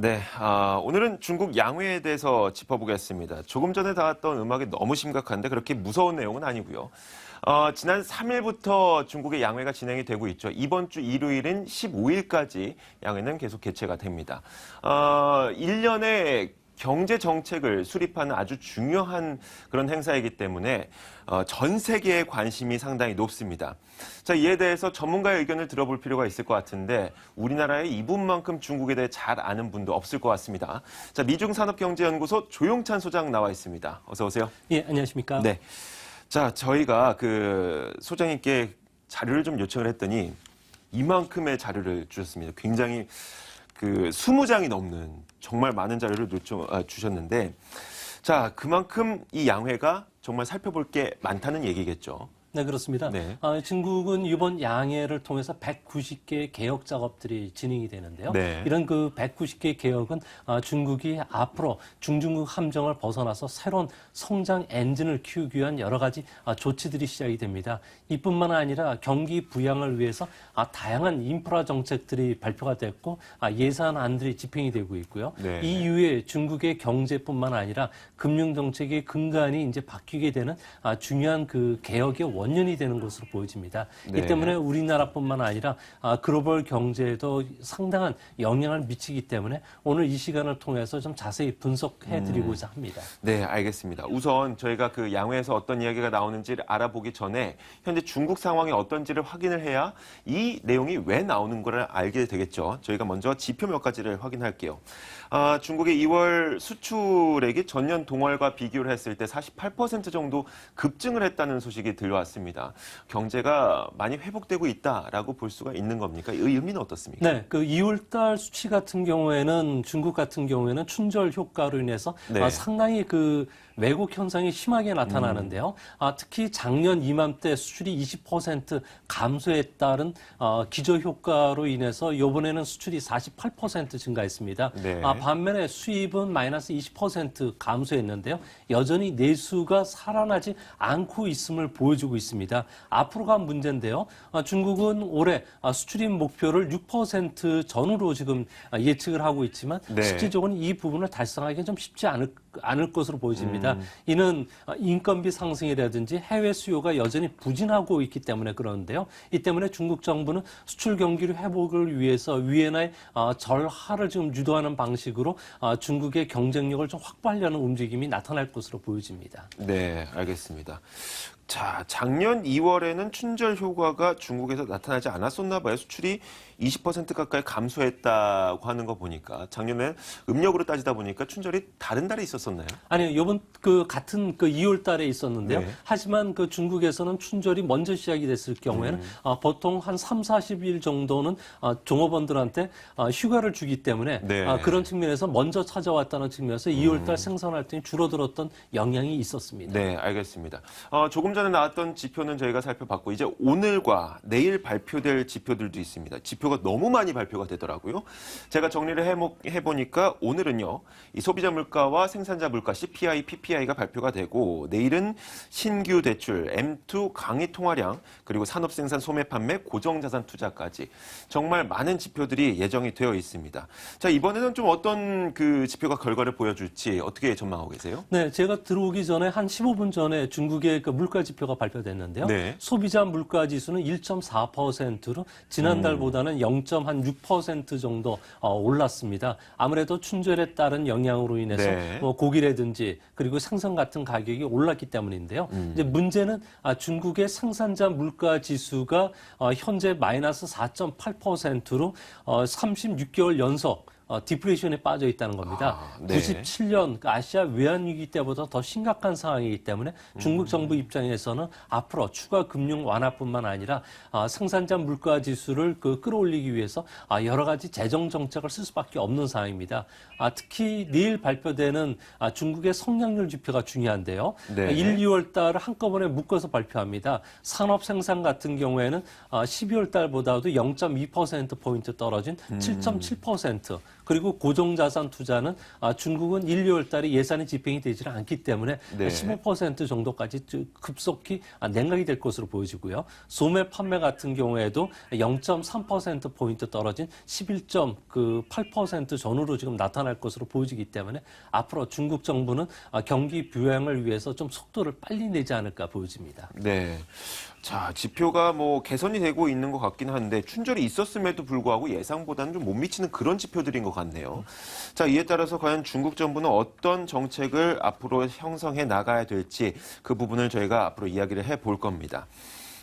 네, 오늘은 중국 양회에 대해서 짚어보겠습니다. 조금 전에 나왔던 음악이 너무 심각한데 그렇게 무서운 내용은 아니고요. 지난 3일부터 중국의 양회가 진행이 되고 있죠. 이번 주 일요일인 15일까지 양회는 계속 개최가 됩니다. 1년의 경제 정책을 수립하는 아주 중요한 그런 행사이기 때문에 전 세계의 관심이 상당히 높습니다. 자, 이에 대해서 전문가의 의견을 들어볼 필요가 있을 것 같은데 우리나라의 이분만큼 중국에 대해 잘 아는 분도 없을 것 같습니다. 자, 미중산업경제연구소 조용찬 소장 나와 있습니다. 어서 오세요. 예, 안녕하십니까? 네. 자, 저희가 소장님께 자료를 좀 요청을 했더니 이만큼의 자료를 주셨습니다. 굉장히 20장이 넘는 정말 많은 자료를 주셨는데, 자, 그만큼 이 양회가 정말 살펴볼 게 많다는 얘기겠죠. 네, 그렇습니다. 네. 중국은 이번 양해를 통해서 190개의 개혁 작업들이 진행이 되는데요. 네. 이런 190개의 개혁은 중국이 앞으로 중중국 함정을 벗어나서 새로운 성장 엔진을 키우기 위한 여러 가지 조치들이 시작이 됩니다. 이뿐만 아니라 경기 부양을 위해서 다양한 인프라 정책들이 발표가 됐고 예산안들이 집행이 되고 있고요. 네. 이 이후에 중국의 경제뿐만 아니라 금융 정책의 근간이 이제 바뀌게 되는 중요한 개혁의 원년이 되는 것으로 보여집니다. 네. 이 때문에 우리나라뿐만 아니라 글로벌 경제에도 상당한 영향을 미치기 때문에 오늘 이 시간을 통해서 좀 자세히 분석해드리고자 합니다. 네, 알겠습니다. 우선 저희가 양회에서 어떤 이야기가 나오는지를 알아보기 전에 현재 중국 상황이 어떤지를 확인을 해야 이 내용이 왜 나오는 걸 알게 되겠죠. 저희가 먼저 지표 몇 가지를 확인할게요. 중국의 2월 수출액이 전년 동월과 비교를 했을 때 48% 정도 급증을 했다는 소식이 들려왔습니다. 경제가 많이 회복되고 있다라고 볼 수가 있는 겁니까? 이 의미는 어떻습니까? 네, 2월 달 수치 같은 경우에는 중국 같은 경우에는 춘절 효과로 인해서 네. 상당히 왜곡 현상이 심하게 나타나는데요. 특히 작년 이맘때 수출이 20% 감소에 따른 기저 효과로 인해서 이번에는 수출이 48% 증가했습니다. 네. 반면에 수입은 마이너스 20% 감소했는데요. 여전히 내수가 살아나지 않고 있음을 보여주고 있습니다. 앞으로가 문제인데요. 중국은 올해 수출입 목표를 6% 전후로 지금 예측을 하고 있지만 네. 실질적으로는 이 부분을 달성하기는 좀 쉽지 않을 것으로 보여집니다. 이는 인건비 상승이라든지 해외 수요가 여전히 부진하고 있기 때문에 그러는데요. 이 때문에 중국 정부는 수출 경기를 회복을 위해서 위엔화의 절하를 지금 유도하는 방식으로 중국의 경쟁력을 좀 확보하려는 움직임이 나타날 것으로 보여집니다. 네, 알겠습니다. 자, 작년 2월에는 춘절 효과가 중국에서 나타나지 않았었나 봐요. 수출이 20% 가까이 감소했다고 하는 거 보니까 작년에 음력으로 따지다 보니까 춘절이 다른 달에 있었었나요? 아니요, 이번 같은 2월 달에 있었는데요. 네. 하지만 중국에서는 춘절이 먼저 시작이 됐을 경우에는 보통 한 3, 40일 정도는 종업원들한테 휴가를 주기 때문에 네. 그런 측면에서 먼저 찾아왔다는 측면에서 2월 달 생산 활동이 줄어들었던 영향이 있었습니다. 네, 알겠습니다. 조금 전에 나왔던 지표는 저희가 살펴봤고 이제 오늘과 내일 발표될 지표들도 있습니다. 지표가 너무 많이 발표가 되더라고요. 제가 정리를 해보니까 오늘은요, 이 소비자 물가와 생산자 물가 CPI, PPI가 발표가 되고 내일은 신규 대출, M2 강의 통화량, 그리고 산업 생산 소매 판매, 고정자산 투자까지 정말 많은 지표들이 예정이 되어 있습니다. 자, 이번에는 좀 어떤 지표가 결과를 보여줄지 어떻게 전망하고 계세요? 네, 제가 들어오기 전에 한 15분 전에 중국의 물가 지표가 발표됐는데요. 네. 소비자 물가 지수는 1.4%로 지난달보다는 0.6% 정도 올랐습니다. 아무래도 춘절에 따른 영향으로 인해서 네. 고기라든지 그리고 생선 같은 가격이 올랐기 때문인데요. 이제 문제는 중국의 생산자 물가 지수가 현재 마이너스 4.8%로 36개월 연속 디프레이션에 빠져 있다는 겁니다. 네. 97년 아시아 외환위기 때보다 더 심각한 상황이기 때문에 중국 정부 입장에서는 앞으로 추가 금융 완화뿐만 아니라 생산자 물가 지수를 끌어올리기 위해서 여러 가지 재정 정책을 쓸 수밖에 없는 상황입니다. 특히 내일 발표되는 중국의 성장률 지표가 중요한데요. 네. 1, 2월 달을 한꺼번에 묶어서 발표합니다. 산업 생산 같은 경우에는 12월 달보다도 0.2%포인트 떨어진 7.7%. 그리고 고정자산 투자는 중국은 1, 2월 달에 예산이 집행이 되지 않기 때문에 네. 15% 15% 정도까지 급속히 냉각이 될 것으로 보여지고요. 소매 판매 같은 경우에도 0.3%포인트 떨어진 11.8% 전후로 지금 나타날 것으로 보여지기 때문에 앞으로 중국 정부는 경기 부양을 위해서 좀 속도를 빨리 내지 않을까 보여집니다. 네. 자, 지표가 뭐 개선이 되고 있는 것 같긴 한데 춘절이 있었음에도 불구하고 예상보다는 좀 못 미치는 그런 지표들인 것 같네요. 자, 이에 따라서 과연 중국 정부는 어떤 정책을 앞으로 형성해 나가야 될지 그 부분을 저희가 앞으로 이야기를 해볼 겁니다.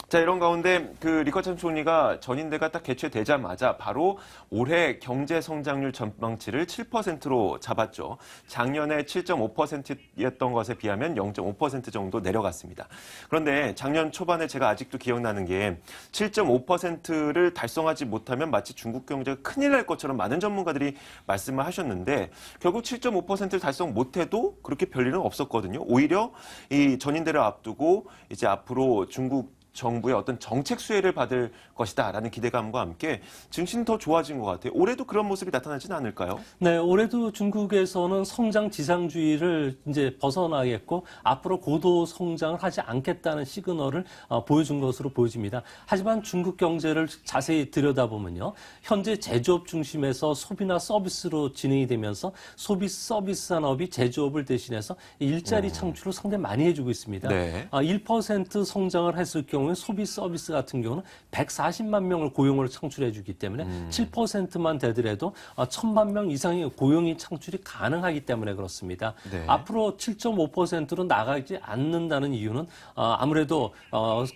자, 이런 가운데 리커참 총리가 전인대가 딱 개최되자마자 바로 올해 경제 성장률 전망치를 7%로 잡았죠. 작년에 7.5%였던 것에 비하면 0.5% 정도 내려갔습니다. 그런데 작년 초반에 제가 아직도 기억나는 게 7.5%를 달성하지 못하면 마치 중국 경제가 큰일 날 것처럼 많은 전문가들이 말씀을 하셨는데 결국 7.5%를 달성 못해도 그렇게 별일은 없었거든요. 오히려 이 전인대를 앞두고 이제 앞으로 중국 정부의 어떤 정책 수혜를 받을 것이다라는 기대감과 함께 증시는 더 좋아진 것 같아요. 올해도 그런 모습이 나타나지는 않을까요? 네, 올해도 중국에서는 성장 지상주의를 이제 벗어나겠고 앞으로 고도 성장을 하지 않겠다는 시그널을 보여준 것으로 보여집니다. 하지만 중국 경제를 자세히 들여다보면요. 현재 제조업 중심에서 소비나 서비스로 진행이 되면서 소비 서비스 산업이 제조업을 대신해서 일자리 창출을 상당히 많이 해주고 있습니다. 네. 1% 성장을 했을 경우 소비 서비스 같은 경우는 140만 명을 고용을 창출해 주기 때문에 7%만 되더라도 1,000만 명 이상의 고용이 창출이 가능하기 때문에 그렇습니다. 네. 앞으로 7.5%로 나가지 않는다는 이유는 아무래도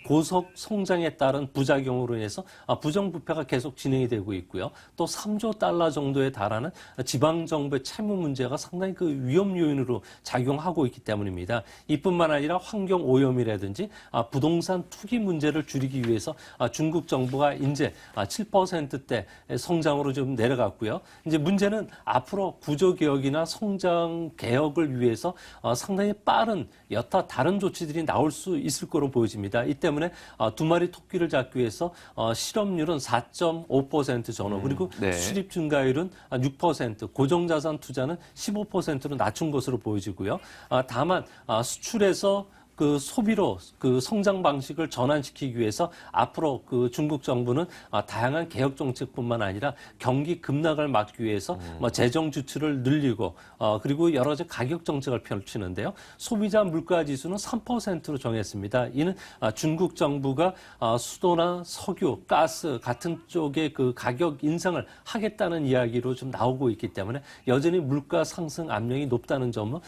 고속 성장에 따른 부작용으로 인해서 부정부패가 계속 진행이 되고 있고요. 또 3조 달러 정도에 달하는 지방정부의 채무 문제가 상당히 그 위험 요인으로 작용하고 있기 때문입니다. 이뿐만 아니라 환경 오염이라든지 부동산 투기 문제를 줄이기 위해서 중국 정부가 이제 7%대 성장으로 좀 내려갔고요. 이제 문제는 앞으로 구조개혁이나 성장 개혁을 위해서 상당히 빠른 여타 다른 조치들이 나올 수 있을 거로 보여집니다. 이 때문에 두 마리 토끼를 잡기 위해서 실업률은 4.5% 전후 그리고 네. 수입 증가율은 6%, 고정자산 투자는 15%로 낮춘 것으로 보여지고요. 다만 수출에서 그 소비로 그 성장 방식을 전환시키기 위해서 앞으로 그 중국 정부는 다양한 개혁 정책뿐만 아니라 경기 급락을 막기 위해서 재정 지출을 늘리고 그리고 여러 가지 가격 정책을 펼치는데요. 소비자 물가 지수는 3%로 정했습니다. 이는 중국 정부가 수도나 석유, 가스 같은 쪽의 그 가격 인상을 하겠다는 이야기로 좀 나오고 있기 때문에 여전히 물가 상승 압력이 높다는 점은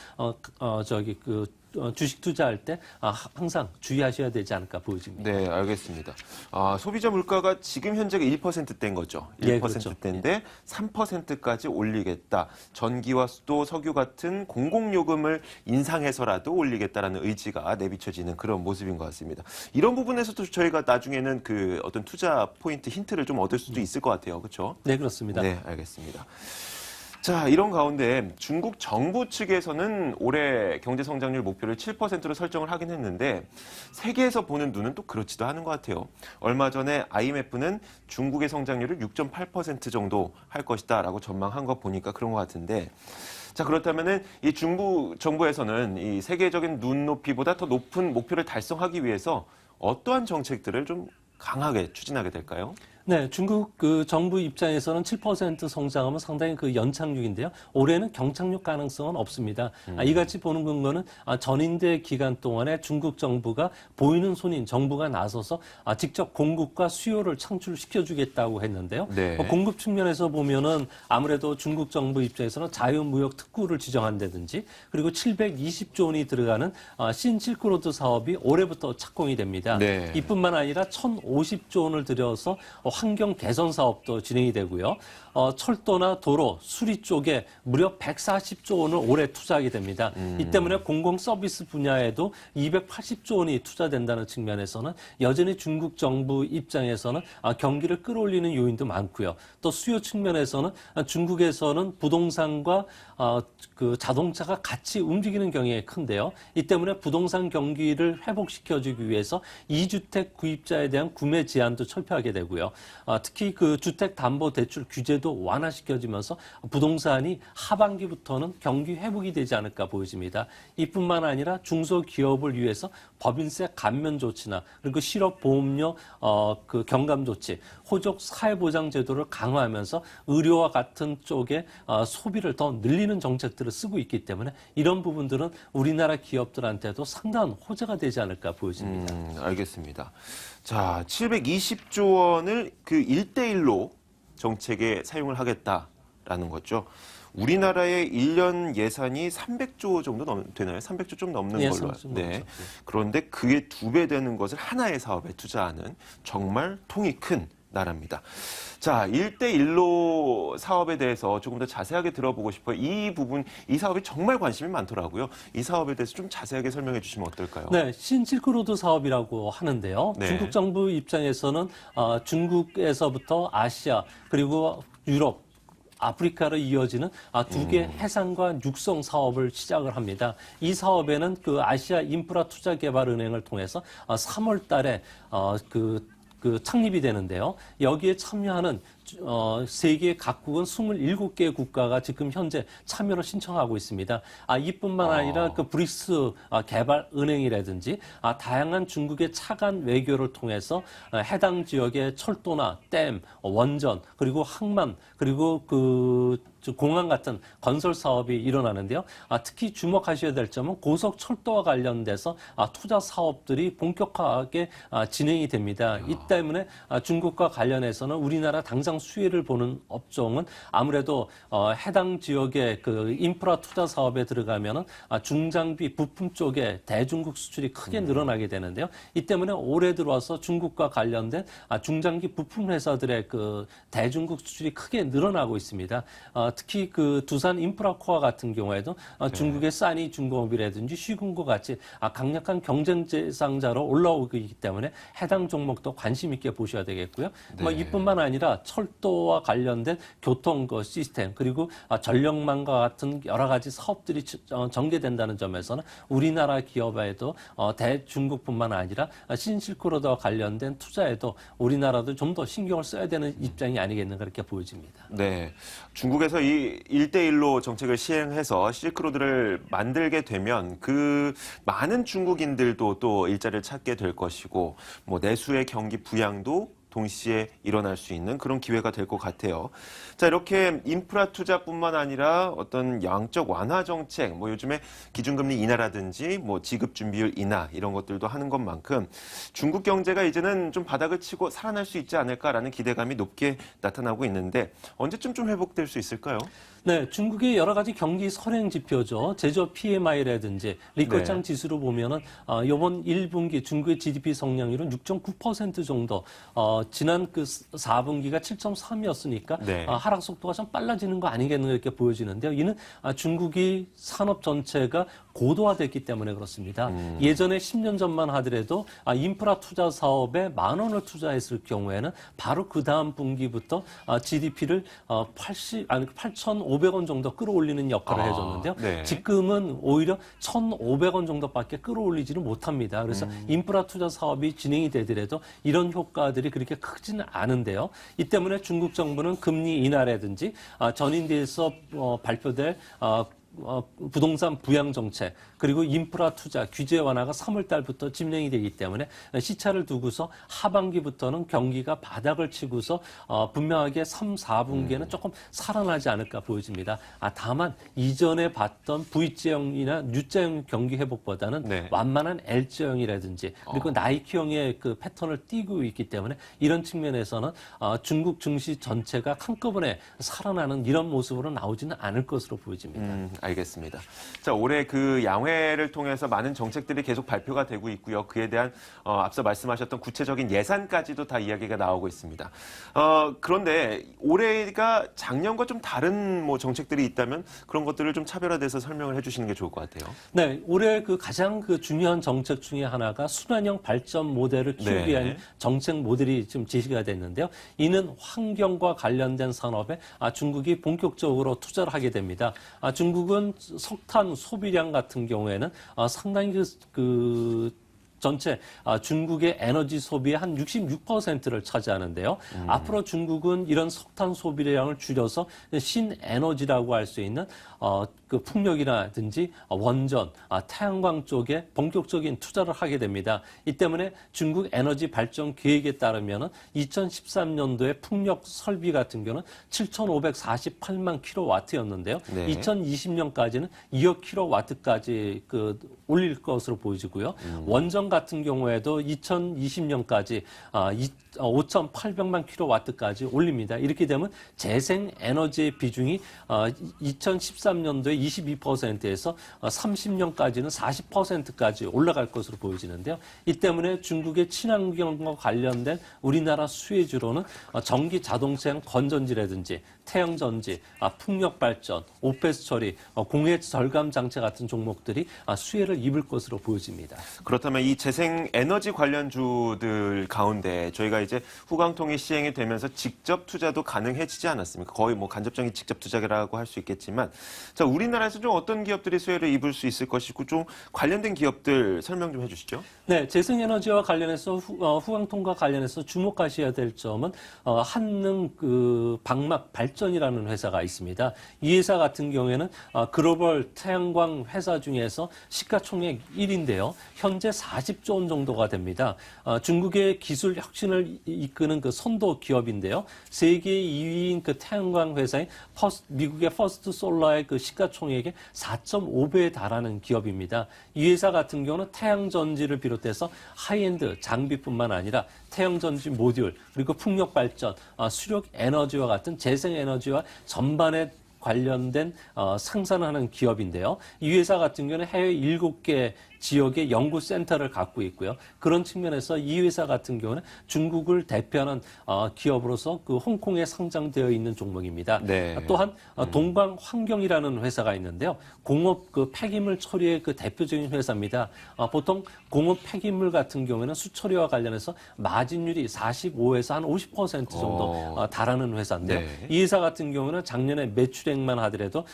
주식 투자할 때 항상 주의하셔야 되지 않을까 보여집니다. 네, 알겠습니다. 소비자 물가가 지금 현재가 1%대인 거죠. 1%대인데 3%까지 올리겠다. 전기와 수도, 석유 같은 공공요금을 인상해서라도 올리겠다라는 의지가 내비쳐지는 그런 모습인 것 같습니다. 이런 부분에서도 저희가 나중에는 그 어떤 투자 포인트 힌트를 좀 얻을 수도 있을 것 같아요. 그렇죠? 네, 그렇습니다. 네, 알겠습니다. 자, 이런 가운데 중국 정부 측에서는 올해 경제 성장률 목표를 7%로 설정을 하긴 했는데 세계에서 보는 눈은 또 그렇지도 않은 것 같아요. 얼마 전에 IMF는 중국의 성장률을 6.8% 정도 할 것이다라고 전망한 거 보니까 그런 것 같은데 자, 그렇다면은 이 중국 정부에서는 이 세계적인 눈높이보다 더 높은 목표를 달성하기 위해서 어떠한 정책들을 좀 강하게 추진하게 될까요? 네, 중국 그 정부 입장에서는 7% 성장하면 상당히 그 연착륙인데요. 올해는 경착륙 가능성은 없습니다. 이같이 보는 근거는 전인대 기간 동안에 중국 정부가 보이는 손인 정부가 나서서 직접 공급과 수요를 창출시켜주겠다고 했는데요. 네. 공급 측면에서 보면은 아무래도 중국 정부 입장에서는 자유무역 특구를 지정한다든지 그리고 720조 원이 들어가는 신실크로드 사업이 올해부터 착공이 됩니다. 네. 이뿐만 아니라 1,050조 원을 들여서 환경 개선 사업도 진행이 되고요. 철도나 도로, 수리 쪽에 무려 140조 원을 올해 투자하게 됩니다. 이 때문에 공공 서비스 분야에도 280조 원이 투자된다는 측면에서는 여전히 중국 정부 입장에서는 경기를 끌어올리는 요인도 많고요. 또 수요 측면에서는 중국에서는 부동산과 그 자동차가 같이 움직이는 경향이 큰데요. 이 때문에 부동산 경기를 회복시켜주기 위해서 2주택 구입자에 대한 구매 제한도 철폐하게 되고요. 특히 그 주택담보대출 규제도 완화시켜지면서 부동산이 하반기부터는 경기 회복이 되지 않을까 보여집니다. 이뿐만 아니라 중소기업을 위해서 법인세 감면 조치나 그리고 실업보험료 그 경감 조치, 호적 사회보장 제도를 강화하면서 의료와 같은 쪽에 소비를 더 늘리는 정책들을 쓰고 있기 때문에 이런 부분들은 우리나라 기업들한테도 상당한 호재가 되지 않을까 보여집니다. 알겠습니다. 자, 720조 원을 그 1대1로 정책에 사용을 하겠다라는 거죠. 우리나라의 1년 예산이 300조 정도 되나요? 300조 좀 넘는 네, 걸로. 300조 네. 넘죠. 그런데 그게 2배 되는 것을 하나의 사업에 투자하는 정말 통이 큰 나라입니다. 자, 1대1로 사업에 대해서 조금 더 자세하게 들어보고 싶어요. 이 부분, 이 사업에 정말 관심이 많더라고요. 이 사업에 대해서 좀 자세하게 설명해 주시면 어떨까요? 네, 신실크로드 사업이라고 하는데요. 네. 중국 정부 입장에서는 중국에서부터 아시아 그리고 유럽 아프리카로 이어지는 두 개의 해상과 육성 사업을 시작을 합니다. 이 사업에는 그 아시아 인프라 투자 개발 은행을 통해서 3월 달에 그 창립이 되는데요. 여기에 참여하는 세계 각국은 27개 국가가 지금 현재 참여를 신청하고 있습니다. 이뿐만 아니라 그 브릭스 개발 은행이라든지 다양한 중국의 차관 외교를 통해서 해당 지역의 철도나 댐, 원전, 그리고 항만, 그리고 공항 같은 건설 사업이 일어나는데요. 특히 주목하셔야 될 점은 고속철도와 관련돼서 투자 사업들이 본격화하게 진행이 됩니다. 이 때문에 중국과 관련해서는 우리나라 당장 수혜를 보는 업종은 아무래도 해당 지역의 그 인프라 투자 사업에 들어가면은 중장비 부품 쪽에 대중국 수출이 크게 늘어나게 되는데요. 이 때문에 올해 들어와서 중국과 관련된 중장기 부품 회사들의 그 대중국 수출이 크게 늘어나고 있습니다. 특히 그 두산 인프라코어 같은 경우에도 중국의 싸니 중공업이라든지 쉬군과 같이 강력한 경쟁 대상자로 올라오고 있기 때문에 해당 종목도 관심 있게 보셔야 되겠고요. 네. 이뿐만 아니라 철도와 관련된 교통 그 시스템 그리고 전력망과 같은 여러 가지 사업들이 전개된다는 점에서는 우리나라 기업에도 대중국뿐만 아니라 신실크로드와 관련된 투자에도 우리나라도 좀 더 신경을 써야 되는 입장이 아니겠는가 그렇게 보여집니다. 네. 중국에서 이 1대1로 정책을 시행해서 실크로드를 만들게 되면 그 많은 중국인들도 또 일자리를 찾게 될 것이고 뭐 내수의 경기 부양도 동시에 일어날 수 있는 그런 기회가 될 것 같아요. 자, 이렇게 인프라 투자뿐만 아니라 어떤 양적 완화 정책, 뭐 요즘에 기준금리 인하라든지 뭐 지급 준비율 인하 이런 것들도 하는 것만큼 중국 경제가 이제는 좀 바닥을 치고 살아날 수 있지 않을까라는 기대감이 높게 나타나고 있는데 언제쯤 좀 회복될 수 있을까요? 네, 중국의 여러 가지 경기 선행 지표죠. 제조 PMI라든지 리커창 네. 지수로 보면은 이번 1분기 중국의 GDP 성장률은 6.9% 정도. 지난 그 4분기가 7.3이었으니까 네. 하락 속도가 좀 빨라지는 거 아니겠는가 이렇게 보여지는데요. 이는 중국이 산업 전체가 고도화됐기 때문에 그렇습니다. 예전에 10년 전만 하더라도 인프라 투자 사업에 10,000원을 투자했을 경우에는 바로 그 다음 분기부터 GDP를 8,500원 정도 끌어올리는 역할을 해줬는데요. 네. 지금은 오히려 1,500원 정도밖에 끌어올리지는 못합니다. 그래서 인프라 투자 사업이 진행이 되더라도 이런 효과들이 그렇게 크지는 않은데요. 이 때문에 중국 정부는 금리 인하라든지 전인대에서 발표될 부동산 부양 정책 그리고 인프라 투자 규제 완화가 3월 달부터 진행이 되기 때문에 시차를 두고서 하반기부터는 경기가 바닥을 치고서 분명하게 3, 4분기에는 조금 살아나지 않을까 보여집니다. 다만 이전에 봤던 V자형이나 U자형 경기 회복보다는 네. 완만한 L자형이라든지 그리고 나이키형의 그 패턴을 띠고 있기 때문에 이런 측면에서는 중국 증시 전체가 한꺼번에 살아나는 이런 모습으로 나오지는 않을 것으로 보여집니다. 알겠습니다. 자, 올해 그 양회를 통해서 많은 정책들이 계속 발표가 되고 있고요. 그에 대한 앞서 말씀하셨던 구체적인 예산까지도 다 이야기가 나오고 있습니다. 그런데 올해가 작년과 좀 다른 뭐 정책들이 있다면 그런 것들을 좀 차별화돼서 설명을 해주시는 게 좋을 것 같아요. 네, 올해 그 가장 그 중요한 정책 중에 하나가 순환형 발전 모델을 키우기 네. 위한 정책 모델이 지금 제시가 됐는데요. 이는 환경과 관련된 산업에 중국이 본격적으로 투자를 하게 됩니다. 중국은 석탄 소비량 같은 경우에는 상당히 그 전체 중국의 에너지 소비의 한 66%를 차지하는데요. 앞으로 중국은 이런 석탄 소비량을 줄여서 신에너지라고 할 수 있는 그 풍력이라든지 원전, 태양광 쪽에 본격적인 투자를 하게 됩니다. 이 때문에 중국 에너지 발전 계획에 따르면 2013년도에 풍력 설비 같은 경우는 7,548만 킬로와트였는데요. 네. 2020년까지는 2억 킬로와트까지 올릴 것으로 보이고요. 원전 같은 경우에도 2020년까지 5,800만 킬로와트까지 올립니다. 이렇게 되면 재생 에너지의 비중이 2013년도에 22%에서 30년까지는 40%까지 올라갈 것으로 보여지는데요. 이 때문에 중국의 친환경과 관련된 우리나라 수혜주로는 전기 자동차용 건전지라든지 태양전지, 풍력 발전, 오페스 처리, 공해 절감 장치 같은 종목들이 수혜를 입을 것으로 보여집니다. 그렇다면 이 재생 에너지 관련주들 가운데 저희가 이제 후광통이 시행이 되면서 직접 투자도 가능해지지 않았습니까? 거의 뭐 간접적인 직접 투자라고 할 수 있겠지만, 자, 우리나라에서 좀 어떤 기업들이 수혜를 입을 수 있을 것이고 좀 관련된 기업들 설명 좀 해주시죠. 네, 재생에너지와 관련해서 후광통과 관련해서 주목하셔야 될 점은 한능 방막 발전이라는 회사가 있습니다. 이 회사 같은 경우에는 글로벌 태양광 회사 중에서 시가총액 1위인데요. 현재 40조 원 정도가 됩니다. 중국의 기술 혁신을 이끄는 그 선도 기업인데요. 세계 2위인 그 태양광 회사인 미국의 퍼스트 솔라의 그 시가총액의 4.5배에 달하는 기업입니다. 이 회사 같은 경우는 태양전지를 비롯해서 하이엔드 장비뿐만 아니라 태양전지 모듈, 그리고 풍력 발전, 수력 에너지와 같은 재생에너지와 전반에 관련된 생산하는 기업인데요. 이 회사 같은 경우는 해외 7개 지역의 연구센터를 갖고 있고요. 그런 측면에서 이 회사 같은 경우는 중국을 대표하는 기업으로서 그 홍콩에 상장되어 있는 종목입니다. 네. 또한 동광환경이라는 회사가 있는데요. 공업 그 폐기물 처리의 그 대표적인 회사입니다. 보통 공업 폐기물 같은 경우에는 수처리와 관련해서 마진율이 45에서 한 50% 정도 달하는 회사인데요. 네. 이 회사 같은 경우는 작년에 매출액만 하더라도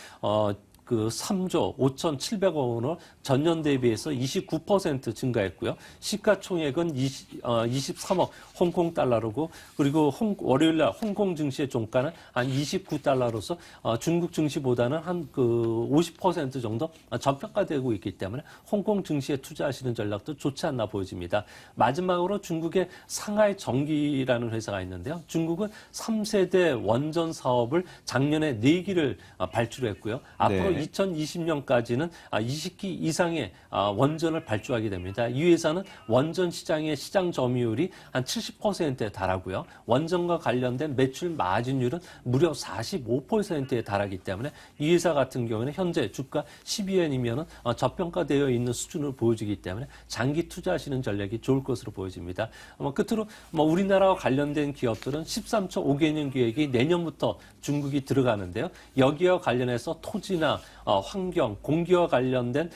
그 3조 5,700억 원으로 전년 대비해서 29% 증가했고요. 시가총액은 23억 홍콩 달러로고, 그리고 월요일 날 홍콩 증시의 종가는 한 29달러로서 중국 증시보다는 한 50% 정도 저평가되고 있기 때문에 홍콩 증시에 투자하시는 전략도 좋지 않나 보여집니다. 마지막으로 중국의 상하이 전기라는 회사가 있는데요. 중국은 3세대 원전 사업을 작년에 4기를 발주했고요. 앞으로 네. 2020년까지는 20기 이상의 원전을 발주하게 됩니다. 이 회사는 원전 시장의 시장 점유율이 한 70%에 달하고요. 원전과 관련된 매출 마진율은 무려 45%에 달하기 때문에 이 회사 같은 경우는 현재 주가 12엔이면 저평가되어 있는 수준을 보여주기 때문에 장기 투자하시는 전략이 좋을 것으로 보여집니다. 끝으로 우리나라와 관련된 기업들은 13초 5개년 계획이 내년부터 중국이 들어가는데요. 여기와 관련해서 토지나 환경, 공기와 관련된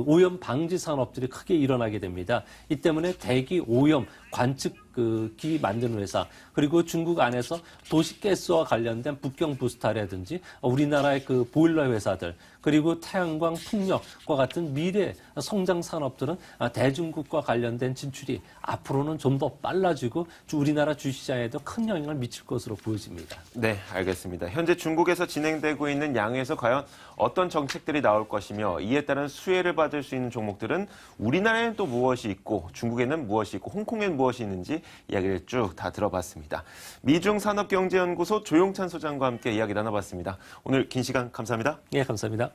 오염 방지 산업들이 크게 일어나게 됩니다. 이 때문에 대기 오염 관측 기 만드는 회사, 그리고 중국 안에서 도시가스와 관련된 북경 부스타라든지 우리나라의 그 보일러 회사들, 그리고 태양광, 풍력과 같은 미래 성장 산업들은 대중국과 관련된 진출이 앞으로는 좀 더 빨라지고 우리나라 주시장에도 큰 영향을 미칠 것으로 보여집니다. 네, 알겠습니다. 현재 중국에서 진행되고 있는 양회에서 과연 어떤 정책들이 나올 것이며 이에 따른 수혜를 받을 수 있는 종목들은 우리나라에는 또 무엇이 있고 중국에는 무엇이 있고 홍콩에는 무엇이 있는지 이야기를 쭉 다 들어봤습니다. 미중산업경제연구소 조용찬 소장과 함께 이야기 나눠봤습니다. 오늘 긴 시간 감사합니다. 예, 감사합니다.